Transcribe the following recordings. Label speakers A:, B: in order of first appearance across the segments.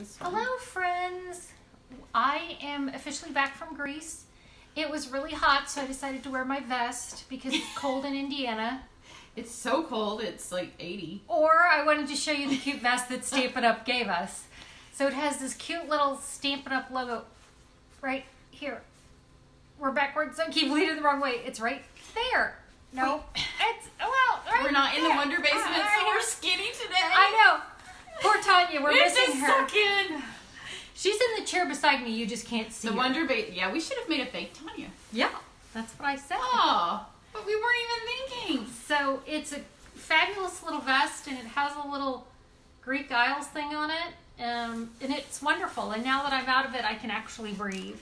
A: this one.
B: Hello, friends. I am officially back from Greece. It was really hot, so I decided to wear my vest because it's cold in Indiana.
A: It's so cold, it's like 80.
B: Or I wanted to show you the cute vest that Stampin' Up gave us. So it has this cute little Stampin' Up logo right here. We're backwards. I keep leading the wrong way. It's right there. No, it's right.
A: We're not in the
B: there.
A: Wonder Basement,
B: Right
A: so we're
B: here.
A: skinny today.
B: I know. Poor Tanya, we're
A: It's
B: missing
A: just
B: her.
A: suck in.
B: She's in the chair beside me. You just can't see
A: The
B: her.
A: Wonder Basement. Yeah, we should have made a fake Tanya.
B: Yeah, that's what I said.
A: Oh, but we weren't even thinking.
B: So it's a fabulous little vest, and it has a little Greek Isles thing on it, and it's wonderful. And now that I'm out of it, I can actually breathe.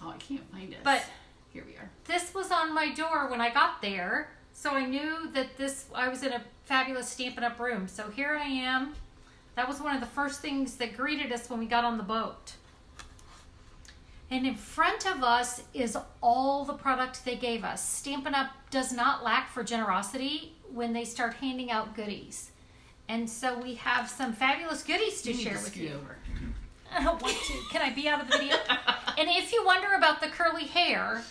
A: Oh, I can't find it.
B: But
A: here we are.
B: this was on my door when I got there, so I knew that I was in a fabulous Stampin' Up room. So here I am. That was one of the first things that greeted us when we got on the boat. And in front of us is all the product they gave us. Stampin' Up does not lack for generosity when they start handing out goodies. And so we have some fabulous goodies to share with you.
A: Over.
B: I don't want to. Can I be out of the video? And if you wonder about the curly hair,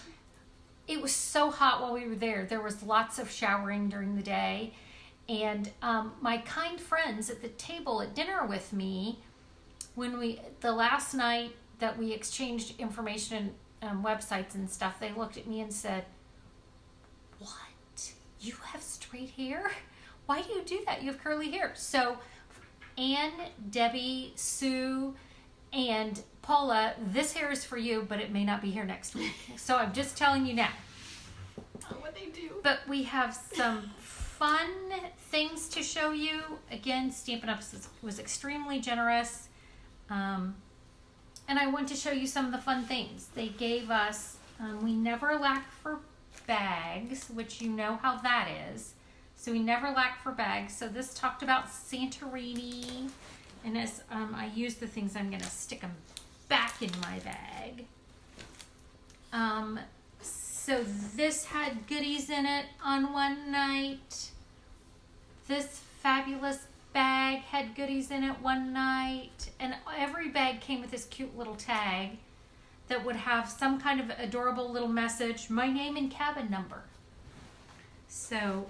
B: it was so hot while we were there. There was lots of showering during the day. And my kind friends at the table at dinner with me, the last night that we exchanged information on websites and stuff, they looked at me and said, "What? You have straight hair? Why do you do that? You have curly hair." So Anne, Debbie, Sue, and Paula, this hair is for you, but it may not be here next week. So I'm just telling you now.
A: Oh, what they do.
B: But we have some fun things to show you. Again, Stampin' Up was extremely generous. And I want to show you some of the fun things. They gave us, we never lack for bags, which you know how that is. So we never lack for bags. So this talked about Santorini. And as I use the things, I'm going to stick them back in my bag. So this had goodies in it on one night. This fabulous bag had goodies in it one night. And every bag came with this cute little tag that would have some kind of adorable little message, my name and cabin number. So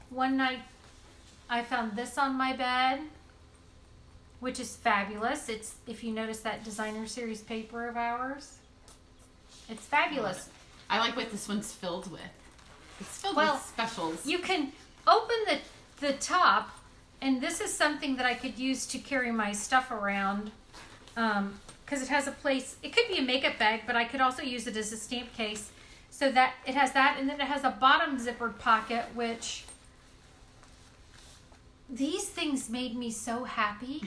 B: one night I found this on my bed, which is fabulous. It's, if you notice that designer series paper of ours, it's fabulous.
A: I like what this one's filled with. It's filled
B: Well,
A: with specials.
B: You can open the top, and this is something that I could use to carry my stuff around, because it has a place. It could be a makeup bag, but I could also use it as a stamp case. So that it has that, and then it has a bottom zippered pocket, which these things made me so happy.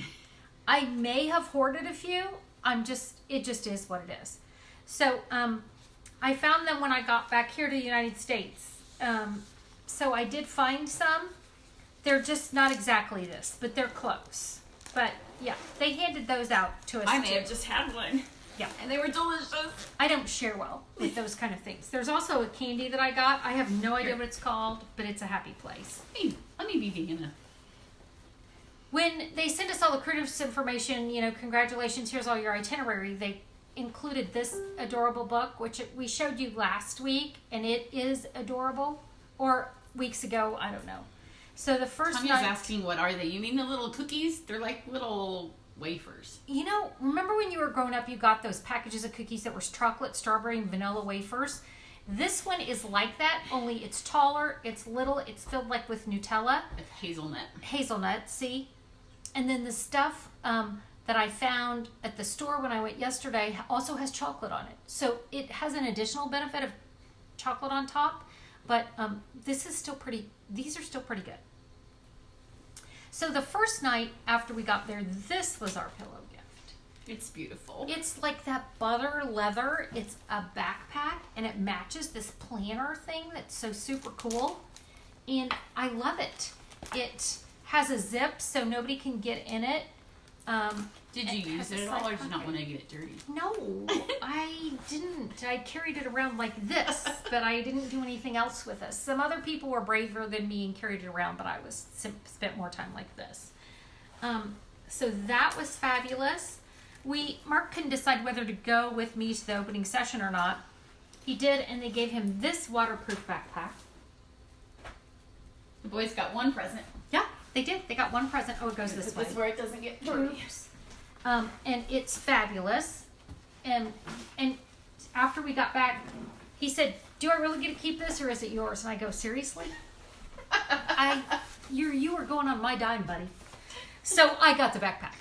B: I may have hoarded a few. It just is what it is. So I found them when I got back here to the United States. So I did find some. They're just not exactly this, but they're close. But yeah, they handed those out to us.
A: I may have just had one.
B: Yeah.
A: And they were delicious.
B: I don't share well with those kind of things. There's also a candy that I got. I have no idea what it's called, but it's a happy place.
A: Hey, let me be vegan.
B: When they sent us all the cruise information, congratulations, here's all your itinerary, they included this adorable book, which we showed you last week, and it is adorable. Or weeks ago, I don't know. So the first
A: Tanya's
B: night...
A: asking, what are they? You mean the little cookies? They're like little wafers.
B: Remember when you were growing up, you got those packages of cookies that were chocolate, strawberry, and vanilla wafers? This one is like that, only it's taller, it's little, it's filled like with Nutella.
A: It's hazelnut.
B: Hazelnut, see? And then the stuff that I found at the store when I went yesterday also has chocolate on it. So it has an additional benefit of chocolate on top, but these are still pretty good. So the first night after we got there, this was our pillow gift.
A: It's beautiful.
B: It's like that butter leather. It's a backpack, and it matches this planner thing that's so super cool. And I love it. It has a zip so nobody can get in it.
A: Did you use it at all, or did you not want to get it dirty?
B: No, I didn't. I carried it around like this, but I didn't do anything else with this. Some other people were braver than me and carried it around, but I spent more time like this. So that was fabulous. Mark couldn't decide whether to go with me to the opening session or not. He did, and they gave him this waterproof backpack.
A: The boys got one present.
B: Yeah, they did. They got one present. Oh, it goes this way.
A: This where it doesn't get dirty.
B: And it's fabulous. And after we got back, he said, "Do I really get to keep this, or is it yours?" And I go, "Seriously? You were going on my dime, buddy." So I got the backpack.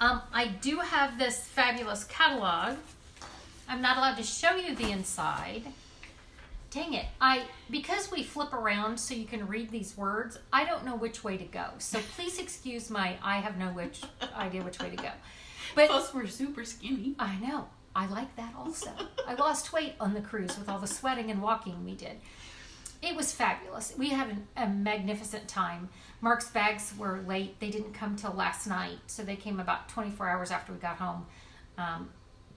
B: I do have this fabulous catalog. I'm not allowed to show you the inside. Dang it. Because we flip around so you can read these words, I don't know which way to go. So please excuse I have no idea which way to go. But
A: plus we're super skinny.
B: I know. I like that also. I lost weight on the cruise with all the sweating and walking we did. It was fabulous. We had a magnificent time. Mark's bags were late. They didn't come till last night, so they came about 24 hours after we got home.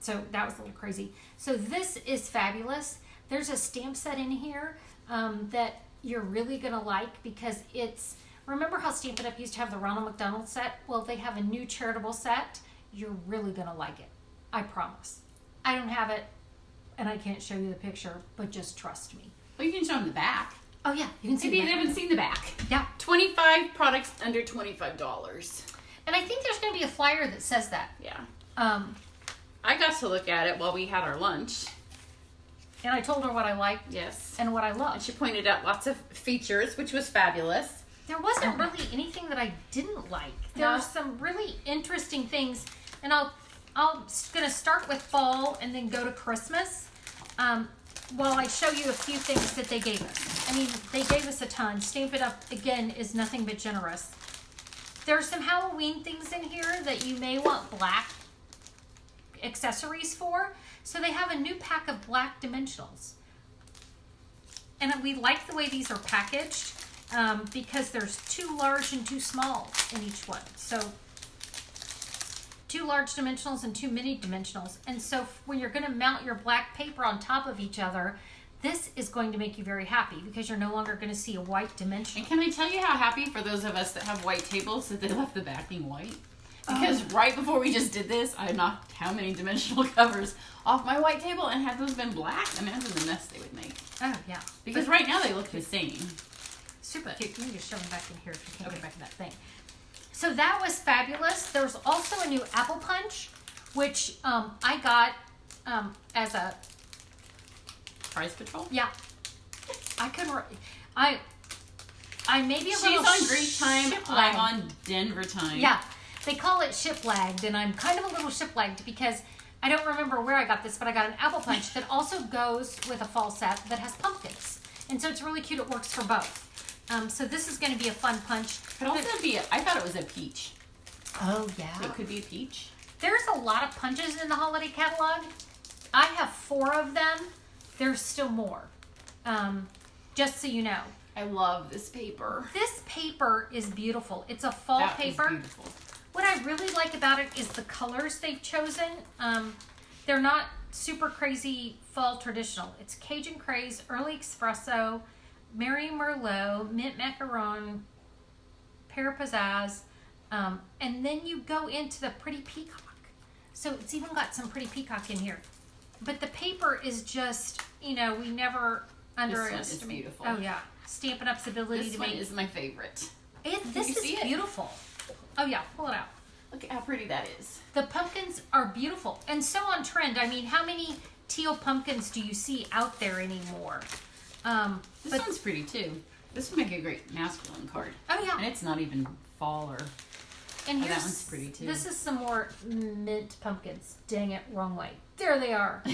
B: So that was a little crazy. So this is fabulous. There's a stamp set in here that you're really going to like because remember how Stampin' Up! Used to have the Ronald McDonald set? Well, they have a new charitable set. You're really going to like it. I promise. I don't have it, and I can't show you the picture, but just trust me.
A: Well, you can show them the back.
B: Oh, yeah. You can see
A: Maybe they haven't seen the back.
B: Yeah.
A: 25 products under $25.
B: And I think there's going to be a flyer that says that.
A: Yeah. I got to look at it while we had our lunch.
B: And I told her what I liked.
A: Yes.
B: And what I loved.
A: And she pointed out lots of features, which was fabulous.
B: There wasn't really anything that I didn't like. There were some really interesting things. And I'm going to start with fall and then go to Christmas. While I show you a few things that they gave us. I mean, they gave us a ton. Stampin' Up! Again, is nothing but generous. There are some Halloween things in here that you may want black accessories for. So they have a new pack of black dimensionals. And we like the way these are packaged because there's 2 large and 2 small in each one. So 2 large dimensionals and 2 mini dimensionals. And so when you're going to mount your black paper on top of each other, this is going to make you very happy because you're no longer going to see a white dimension.
A: And can I tell you how happy for those of us that have white tables that they left the backing white? Because right before we just did this, I knocked how many dimensional covers off my white table, and had those been black, imagine the mess they would make.
B: Oh, yeah.
A: Because right now they look the same.
B: Super. Here, can you just shove them back in here if you can't get back in that thing. So that was fabulous. There's also a new apple punch, which I got as a
A: Prize Patrol?
B: Yeah. I couldn't. I may be a little.
A: She's on Greek time.
B: ship
A: I'm
B: lagged.
A: on Denver time.
B: Yeah. They call it ship lagged, and I'm kind of a little ship lagged because I don't remember where I got this, but I got an apple punch that also goes with a fall set that has pumpkins, and so it's really cute. It works for both. So this is going to be a fun punch.
A: Could also be. I thought it was a peach.
B: Oh yeah.
A: It could be a peach.
B: There's a lot of punches in the holiday catalog. I have 4 of them. There's still more. Just so you know.
A: I love this paper.
B: This paper is beautiful. It's a fall
A: That
B: paper.
A: is beautiful.
B: What I really like about it is the colors they've chosen. They're not super crazy fall traditional. It's Cajun Craze, Early Espresso, Mary Merlot, Mint Macaron, Pear Pizzazz, and then you go into the Pretty Peacock. So it's even got some Pretty Peacock in here. But the paper is just, we never underestimate.
A: This one is beautiful.
B: Oh yeah, Stampin' Up's ability
A: This
B: to
A: one
B: make.
A: is my favorite.
B: This is beautiful. Oh yeah, pull it out.
A: Look at how pretty that is.
B: The pumpkins are beautiful and so on trend. I mean, how many teal pumpkins do you see out there anymore?
A: This one's pretty too. This would make a great masculine card.
B: Oh yeah.
A: And it's not even fall or.
B: And
A: that one's pretty too.
B: This is some more mint pumpkins. Dang it, wrong way. There they are.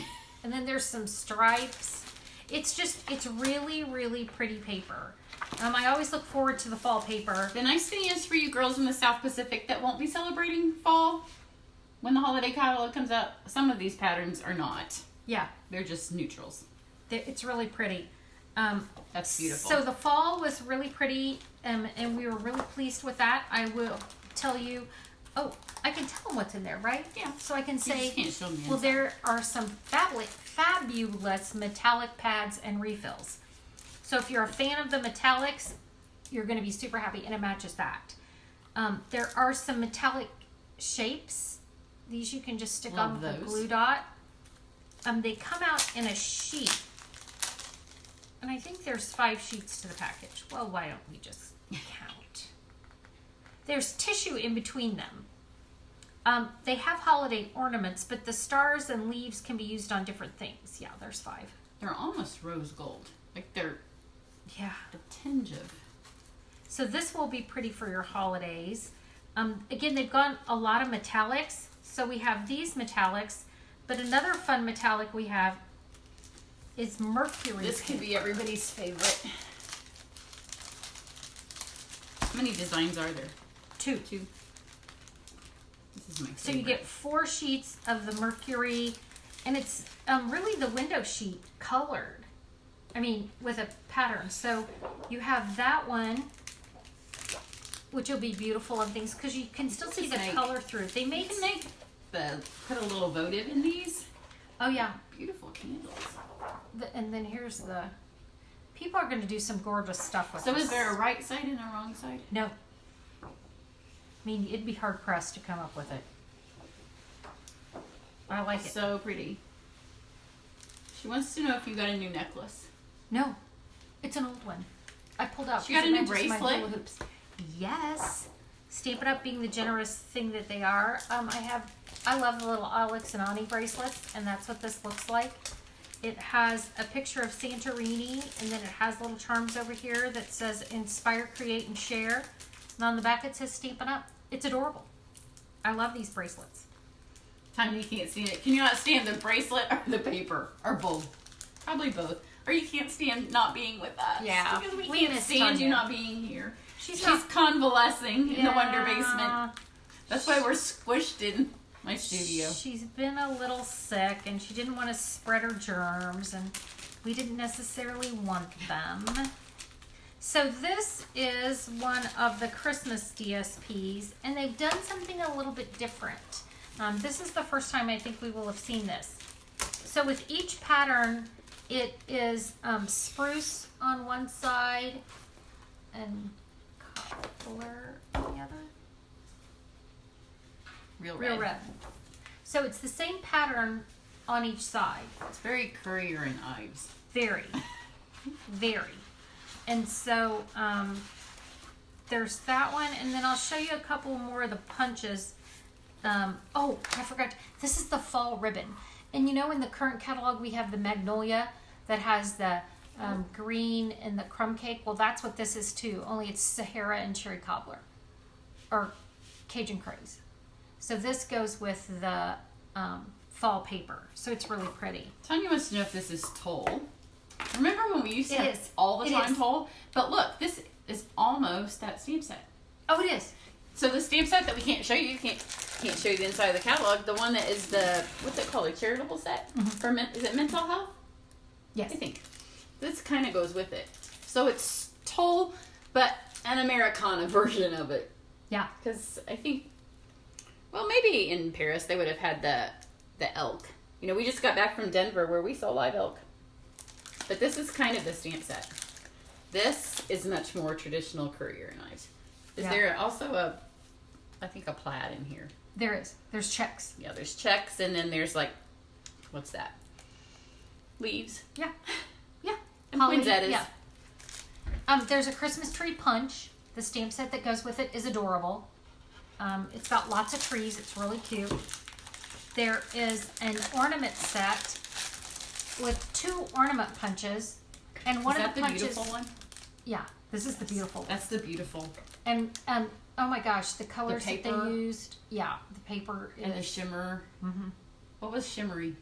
B: And then there's some stripes. It's really, really pretty paper. I always look forward to the fall paper.
A: The nice thing is for you girls in the South Pacific that won't be celebrating fall, when the holiday catalog comes out, some of these patterns are not.
B: Yeah.
A: They're just neutrals.
B: It's really pretty.
A: That's beautiful.
B: So the fall was really pretty, and we were really pleased with that. I will tell you, I can tell them what's in there, right?
A: Yeah.
B: So I can say,
A: just can't show me
B: well,
A: inside.
B: there are some fabulous metallic pads and refills. So if you're a fan of the metallics, you're going to be super happy, and it matches that. There are some metallic shapes. These you can just stick on with a glue dot. They come out in a sheet. And I think there's 5 sheets to the package. Well, why don't we just count? There's tissue in between them. They have holiday ornaments, but the stars and leaves can be used on different things. Yeah, there's 5.
A: They're almost rose gold. Like they're a tinge of.
B: So this will be pretty for your holidays. Again, they've got a lot of metallics. So we have these metallics, but another fun metallic we have is mercury.
A: This could be everybody's favorite. How many designs are there?
B: 2.
A: This is my favorite.
B: So you get 4 sheets of the mercury, and it's really the window sheet colored. I mean, with a pattern. So you have that one, which will be beautiful and things, because you can still see the color through. They make
A: put a little votive in these.
B: Oh yeah,
A: beautiful candles.
B: And then here's the. People are going to do some gorgeous stuff with this.
A: So is there a right side and a wrong side?
B: No. I mean, it'd be hard pressed to come up with it. I like it.
A: So pretty. She wants to know if you got a new necklace.
B: No, it's an old one. I pulled out.
A: She got a new bracelet?
B: Yes. Stampin' Up being the generous thing that they are. I love the little Alex and Ani bracelets, and that's what this looks like. It has a picture of Santorini, and then it has little charms over here that says inspire, create, and share. And on the back it says Stampin' Up. It's adorable. I love these bracelets.
A: Tanya, you can't stand it. Can you not stand the bracelet or the paper? Or both? Probably both. Or you can't stand not being with us.
B: Yeah.
A: Because we can't stand you not being here. She's
B: not,
A: convalescing in the Wonder Basement. That's why we're squished in my studio.
B: She's been a little sick, and she didn't want to spread her germs, and we didn't necessarily want them. So this is one of the Christmas DSPs, and they've done something a little bit different. This is the first time I think we will have seen this. So with each pattern, it is spruce on one side and color on the other.
A: Real
B: red. So it's the same pattern on each side.
A: It's very Currier and Ives.
B: Very. Very. And so there's that one, and then I'll show you a couple more of the punches. Oh, I forgot. This is the fall ribbon. And you know, in the current catalog, we have the Magnolia that has the green and the crumb cake. Well, that's what this is too, only it's Sahara and cherry cobbler, or Cajun craze. So this goes with the fall paper. So it's really pretty.
A: Tanya wants to know if this is toll. Remember when we used to have
B: is.
A: all the time toll? But look, this is almost that stamp set.
B: Oh, it is.
A: So the stamp set that we can't show you, can't show you the inside of the catalog. The one that is the, what's it called, a charitable set? For is it mental health?
B: Yes.
A: I think. This kind of goes with it. So it's toll, but an Americana version of it.
B: Yeah.
A: Because I think, well, maybe in Paris they would have had the elk. You know, we just got back from Denver where we saw live elk. But this is kind of the stamp set. This is much more traditional Currier and Ives. Is there also I think a plaid in here?
B: There is. There's checks.
A: Yeah, there's checks, and then there's like, what's that? Leaves.
B: Yeah. Yeah.
A: And poinsettias.
B: Yeah. There's a Christmas tree punch. The stamp set that goes with it is adorable. It's got lots of trees. It's really cute. There is an ornament set with 2 ornament punches, and one of the punches.
A: Beautiful one?
B: Yeah, this is the beautiful one.
A: That's the beautiful.
B: And oh my gosh, the colors that they used. Yeah, the paper is,
A: and the shimmer. Mm-hmm. What was shimmery?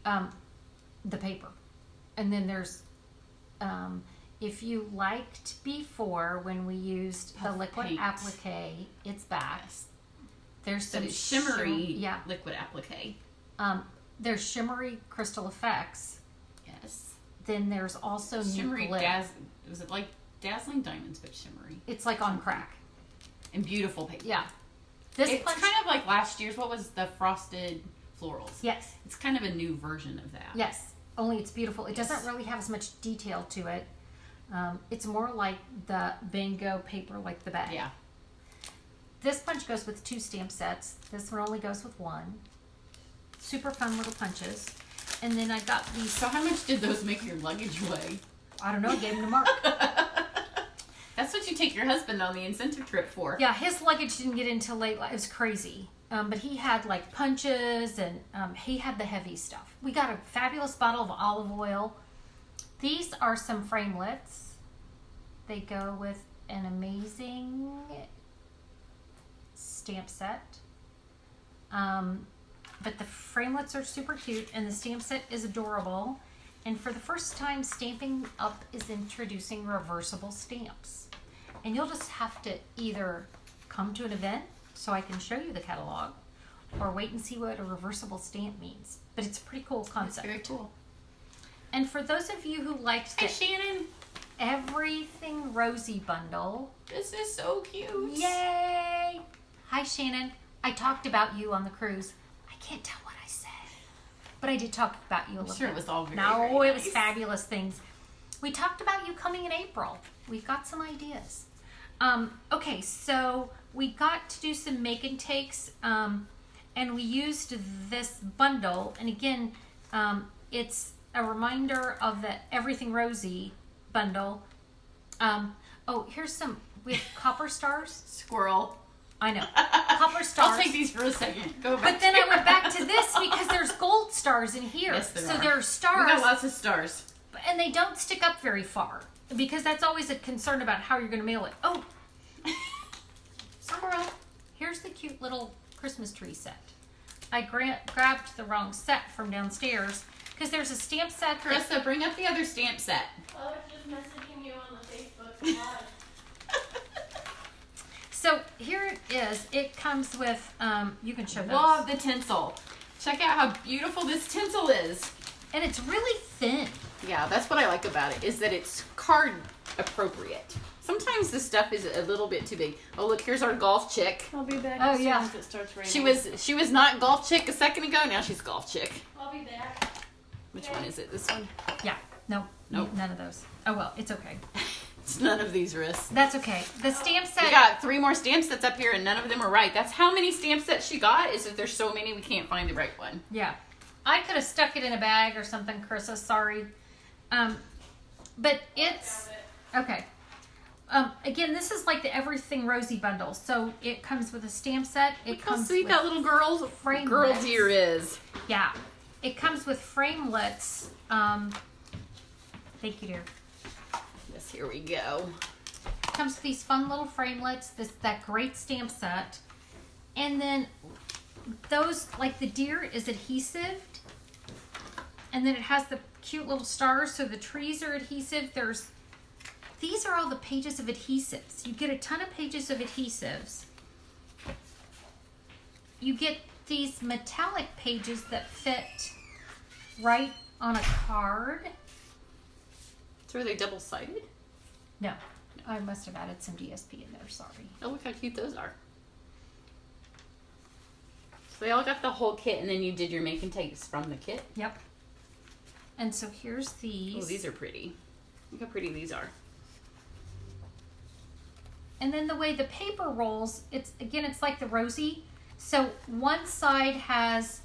B: The paper, and then there's if you liked before when we used the liquid
A: paint.
B: applique, it's back.
A: Yes.
B: There's some
A: shimmery liquid applique.
B: There's shimmery crystal effects.
A: Yes.
B: Then there's also
A: shimmery
B: new glitter.
A: Was it like dazzling diamonds but shimmery?
B: It's like on crack.
A: And beautiful paper.
B: Yeah.
A: It's kind of like last year's. What was the frosted florals?
B: Yes.
A: It's kind of a new version of that.
B: Yes. Only it's beautiful. It doesn't really have as much detail to it. It's more like the Bango paper, like the bag.
A: Yeah.
B: this punch goes with 2 stamp sets. This one only goes with 1. Super fun little punches. And then I got these.
A: So how much did those make your luggage weigh?
B: I don't know. I gave them to Mark.
A: That's what you take your husband on the incentive trip for.
B: Yeah, his luggage didn't get into late. It was crazy. But he had like punches and he had the heavy stuff. We got a fabulous bottle of olive oil. These are some framelits. They go with an amazing stamp set. But the framelits are super cute and the stamp set is adorable. And for the first time, Stampin' Up is introducing reversible stamps. And you'll just have to either come to an event so I can show you the catalog, or wait and see what a reversible stamp means. But it's a pretty cool concept.
A: It's very cool.
B: And for those of you who liked the
A: Shannon.
B: Everything Rosy bundle.
A: This is so cute.
B: Yay! Hi, Shannon. I talked about you on the cruise. I can't tell what I said, but I did talk about you a little
A: Sure,
B: bit.
A: it was all very,
B: No,
A: very
B: it was
A: nice.
B: fabulous things. We talked about you coming in April. We've got some ideas. Okay, so we got to do some make and takes, and we used this bundle. And again, it's a reminder of the Everything Rosy bundle. Oh, here's some. We have copper stars.
A: Squirrel.
B: I know. Copper stars.
A: I'll take these for a second. Go back.
B: But then I went back to this because there's gold stars in here.
A: Yes, there
B: so
A: are.
B: there are
A: We
B: stars,
A: got lots of stars.
B: and they don't stick up very far because that's always a concern about how you're going to mail it. Oh, squirrel. Here's the cute little Christmas tree set. I grabbed the wrong set from downstairs because there's a stamp set.
A: Carissa, bring up the other stamp set.
C: I was just messaging you on the Facebook Live.
B: So here it is. It comes with, you can show those.
A: Love the tinsel. Check out how beautiful this tinsel is.
B: And it's really thin.
A: Yeah, that's what I like about it, is that it's card appropriate. Sometimes this stuff is a little bit too big. Oh, look, here's our golf chick.
C: I'll be back
B: Oh,
C: as soon
B: yeah.
C: as it starts raining.
A: She was not golf chick a second ago, now she's golf chick.
C: I'll be back.
A: Which one is it? This one?
B: Yeah. No.
A: Nope.
B: None of those. Oh, well, it's okay.
A: It's none of these wrists.
B: That's okay. The stamp set.
A: We got 3 more stamp sets up here and none of them are right. That's how many stamp sets she got, is that there's so many we can't find the right one.
B: Yeah. I could have stuck it in a bag or something, Carissa. Sorry. But it's... Okay. Again, this is like the Everything Rosy bundle. So it comes with a stamp set. It
A: Look how
B: comes
A: sweet
B: with
A: that little girl
B: framelits.
A: deer is.
B: Yeah. It comes with framelits. Thank you, dear.
A: Yes, here we go.
B: Comes with these fun little framelets. That great stamp set. And then those, like the deer is adhesive. And then it has the cute little stars. So the trees are adhesive. These are all the pages of adhesives. You get a ton of pages of adhesives. You get these metallic pages that fit right on a card.
A: So are they double-sided?
B: No, I must have added some DSP in there, sorry.
A: Oh, look how cute those are. So they all got the whole kit, and then you did your make and takes from the kit.
B: Yep. And so here's these.
A: Oh, these are pretty. Look how pretty these are.
B: And then the way the paper rolls, it's like the rosy. So one side has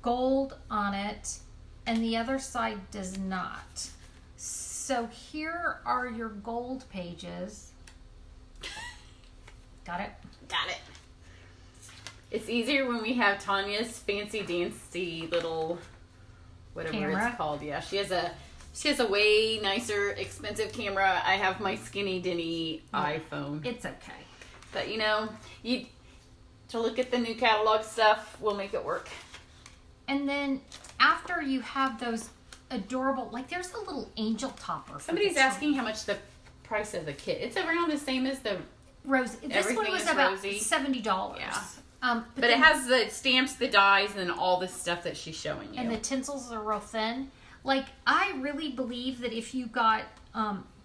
B: gold on it and the other side does not. So here are your gold pages. Got it?
A: Got it. It's easier when we have Tanya's fancy dancy little whatever
B: Camera.
A: it's called. Yeah, she has a way nicer, expensive camera. I have my skinny dinny iPhone.
B: It's okay.
A: But you know, to look at the new catalog stuff, we'll make it work.
B: And then after you have those adorable, like there's a little angel topper.
A: Somebody's asking how much the price of the kit. It's around the same as the
B: Rose. This
A: Everything
B: one was
A: is
B: about
A: rosy.
B: $70.
A: Yeah.
B: But
A: But it
B: then-
A: has the stamps, the dies, and all the stuff that she's showing you.
B: and the tinsels are real thin. Like, I really believe that if you got,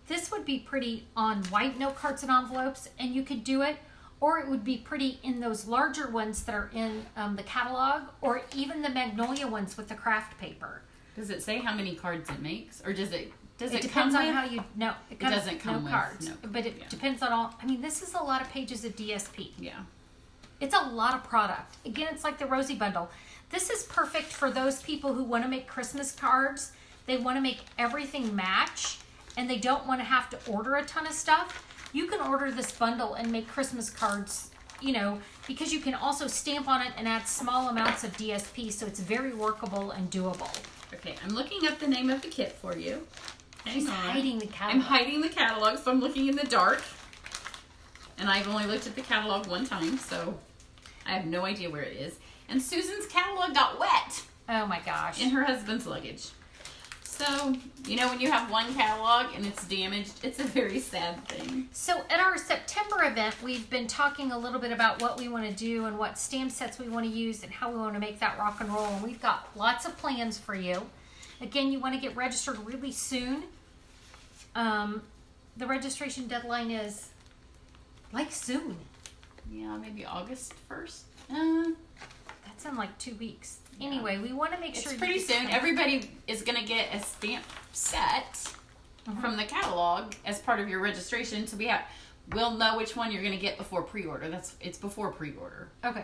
B: this would be pretty on white note cards and envelopes, and you could do it, or it would be pretty in those larger ones that are in the catalog, or even the Magnolia ones with the craft paper.
A: Does it say how many cards it makes, or does it? Does
B: It
A: it
B: depends
A: come
B: on
A: with?
B: how you, no, it comes
A: doesn't come
B: no
A: with,
B: cards,
A: no.
B: but it
A: Yeah.
B: depends on all, I mean, this is a lot of pages of DSP.
A: Yeah.
B: It's a lot of product. Again, it's like the Rosie bundle. This is perfect for those people who want to make Christmas cards. They want to make everything match, and they don't want to have to order a ton of stuff. You can order this bundle and make Christmas cards, you know, because you can also stamp on it and add small amounts of DSP, so it's very workable and doable.
A: Okay, I'm looking up the name of the kit for you.
B: She's hiding the catalog.
A: I'm hiding the catalog, so I'm looking in the dark. And I've only looked at the catalog one time, so I have no idea where it is. And Susan's catalog got wet.
B: Oh my gosh.
A: In her husband's luggage. So, you know, when you have one catalog and it's damaged, it's a very sad thing.
B: So at our September event, we've been talking a little bit about what we want to do and what stamp sets we want to use and how we want to make that rock and roll. And we've got lots of plans for you. Again, you want to get registered really soon. The registration deadline is like soon.
A: Yeah, maybe August 1st.
B: That's in like 2 weeks. Yeah. Anyway, we want to make sure
A: it's pretty soon. Everybody is going to get a stamp set from the catalog as part of your registration. So we'll know which one you're going to get before pre-order. It's before pre-order.
B: Okay.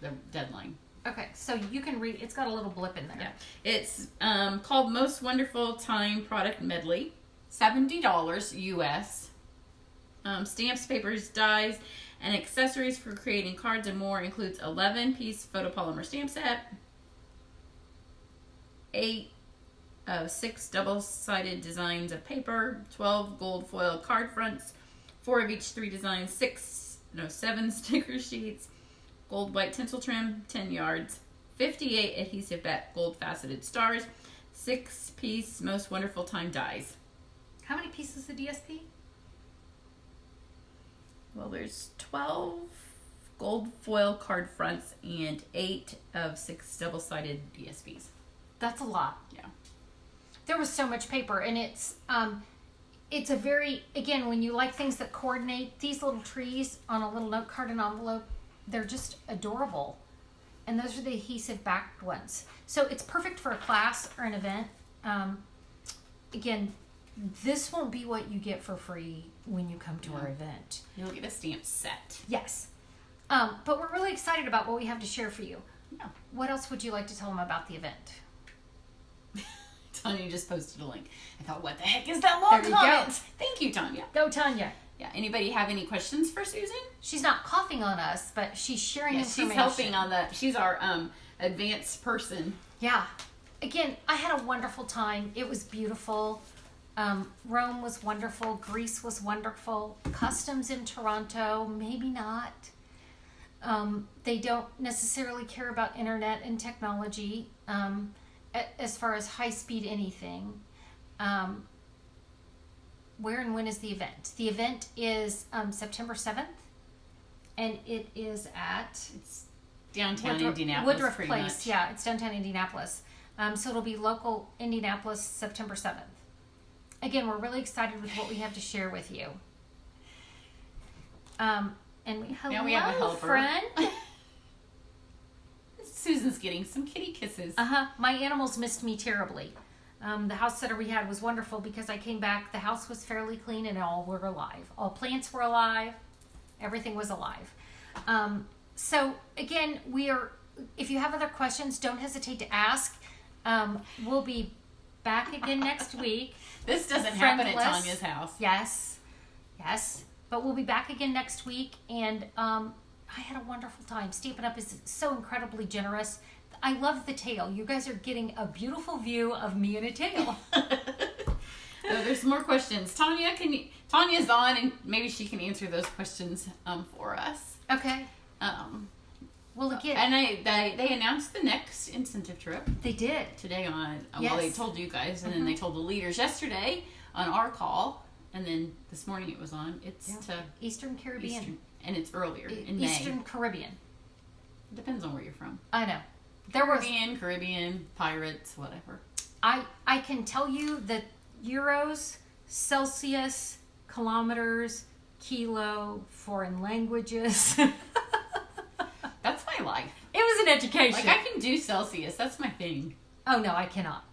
A: The deadline.
B: Okay, so you can read. It's got a little blip in there.
A: Yeah. It's called Most Wonderful Time Product Medley. $70 US. Stamps, papers, dyes, and accessories for creating cards and more includes 11-piece photopolymer stamp set, 8 of 6 double-sided designs of paper, 12 gold foil card fronts, 4 of each 3 designs, 7 sticker sheets, gold white tinsel trim, 10 yards, 58 adhesive back gold faceted stars, 6-piece Most Wonderful Time dies.
B: How many pieces of DSP?
A: Well, there's 12 gold foil card fronts and 8 of 6 double-sided DSPs.
B: That's a lot.
A: Yeah.
B: There was so much paper, and it's a very, again, when you like things that coordinate, these little trees on a little note card and envelope, they're just adorable. And those are the adhesive backed ones. So it's perfect for a class or an event. Again, this won't be what you get for free when you come to our event.
A: You'll get a stamp set.
B: Yes. But we're really excited about what we have to share for you.
A: Yeah.
B: What else would you like to tell them about the event?
A: Tanya just posted a link. I thought, what the heck is that long comment? Thank you, Tanya.
B: Go, Tanya.
A: Yeah. Anybody have any questions for Susan?
B: She's not coughing on us, but she's sharing information.
A: She's helping on the. She's our advanced person.
B: Yeah. Again, I had a wonderful time. It was beautiful. Rome was wonderful. Greece was wonderful. Customs in Toronto, maybe not. They don't necessarily care about internet and technology as far as high-speed anything. Where and when is the event? The event is September 7th, and it is at...
A: It's downtown Indianapolis,
B: Woodruff
A: pretty
B: Place.
A: much.
B: Yeah, it's downtown Indianapolis. So it'll be local Indianapolis, September 7th. Again, we're really excited with what we have to share with you. And
A: now we have a helper.
B: Friend.
A: Susan's getting some kitty kisses.
B: My animals missed me terribly. The house sitter we had was wonderful because I came back. The house was fairly clean and all were alive. All plants were alive. Everything was alive. So again, if you have other questions, don't hesitate to ask. We'll be back again next week.
A: This doesn't happen at Tanya's house.
B: Yes. But we'll be back again next week, and I had a wonderful time. Stampin' Up is so incredibly generous. I love the tail. You guys are getting a beautiful view of me in a tail.
A: There's more questions. Tanya's on, and maybe she can answer those questions for us.
B: Okay. Well, again,
A: and they announced the next incentive trip.
B: They did
A: today on.
B: Yes.
A: Well, they told you guys, and then they told the leaders yesterday on our call, and then this morning it was on. It's to
B: Eastern Caribbean,
A: and it's earlier in May.
B: Eastern Caribbean.
A: It depends on where you're from.
B: I know.
A: Caribbean, pirates, whatever.
B: I can tell you that euros, Celsius, kilometers, kilo, foreign languages.
A: That's my life.
B: It was an education.
A: Like, I can do Celsius. That's my thing.
B: Oh, no, I cannot.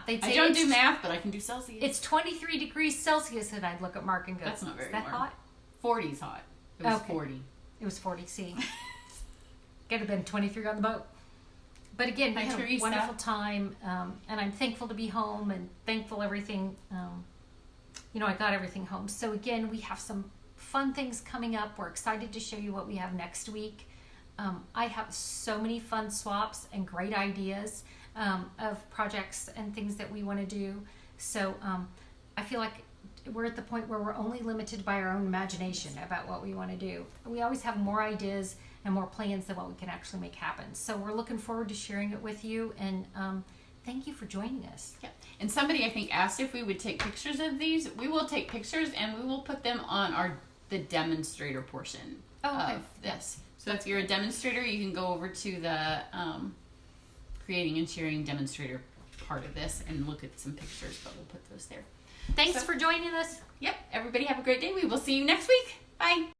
B: They'd say
A: I don't do math, but I can do Celsius.
B: It's 23 degrees Celsius, and I'd look at Mark and go,
A: that's not very
B: is that
A: warm.
B: hot?
A: 40's hot. It was 40.
B: It was 40 C. Could have been 23 on the boat. But again, we
A: Hi,
B: had
A: Teresa.
B: a wonderful time, and I'm thankful to be home and thankful everything, I got everything home. So again, we have some fun things coming up. We're excited to show you what we have next week. I have so many fun swaps and great ideas of projects and things that we want to do. So I feel like we're at the point where we're only limited by our own imagination about what we want to do. We always have more ideas and more plans than what we can actually make happen. So we're looking forward to sharing it with you, and thank you for joining us.
A: Yeah. And somebody, I think, asked if we would take pictures of these. We will take pictures, and we will put them on the demonstrator portion of this. So if you're a demonstrator, you can go over to the creating and sharing demonstrator part of this and look at some pictures, but we'll put those there.
B: Thanks for joining us.
A: Yep. Everybody have a great day. We will see you next week. Bye.